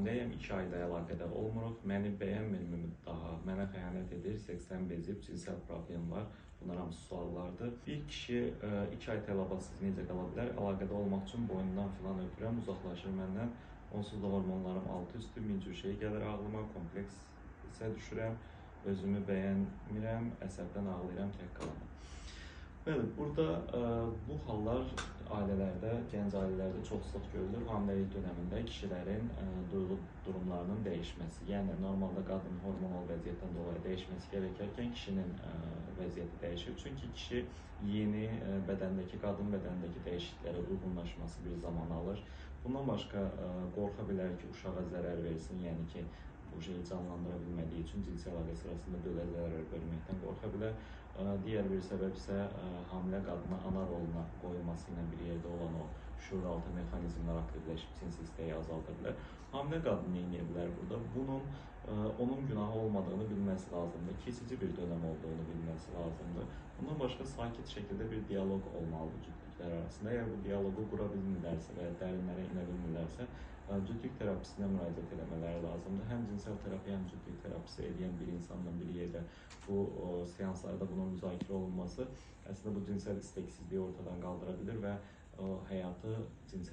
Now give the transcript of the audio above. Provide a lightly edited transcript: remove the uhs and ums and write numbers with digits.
hamiləyəm, 2 ayda əlaqədar olmuruq, məni bəyənmirmi daha, mənə xəyanət edir, seksdən bezib, cinsel problem var. Bunlar hamısı suallardır. Bir kişi 2 ay tələbasız necə qala bilər? Əlaqədə olmaq üçün boynundan filan öpürəm, uzaqlaşır məndən. Onsuz da hormonlarım altı üstü, min cür şey gəlir ağlıma, kompleksə düşürəm, özümü bəyənmirəm, əsəbdən ağlayıram, tək qalamam. Bəli, burada bu hallar ailələrdə, gənc ailələrdə çox sıx görülür. Hamiləlik dönəmində kişilərin duyğu durumlarının dəyişməsi. Yəni, normalda qadın hormonal vəziyyətdən dolayı dəyişməsi gərəkərkən kişinin vəziyyəti dəyişir. Çünki kişi yeni bədəndəki, qadın bədəndəki dəyişikliklərə uyğunlaşması bir zaman alır. Bundan başqa qorxa bilər ki, uşağa zərər versin, yəni ki, bu şeyi canlandıra bilmədiyi üçün cinsi əlaqə sırasında belə zərər verməkdən qorxa bilər. Digər bir səbəb isə hamilə qadına ana roluna qoyulması ilə bir yerdə olan o şuuraltı mexanizmlər aktivləşib cinsi istəyi azalda bilər. Hamilə qadın nə edə bilər burada? Bunun onun günahı olmadığını bilməsi lazımdır, keçici bir dönəm olduğunu bilməsi lazımdır. Bundan başqa sakit şəkildə bir dialoq olmalıdır cütlüklər arasında. Əgər bu dialoqu qura bilmirlərsə və ya dərinlərə inə bilmirlərsə, cütlük terapisinə müraciət etmələri lazımdır. Həm cinsel terapiya, həm cütlük terapisi edən bir insanla bir yerdə bu seanslarda bunun müzakirə olunması əslində bu cinsel istəksizliyi ortadan qaldıra bilir və həyatı cinsel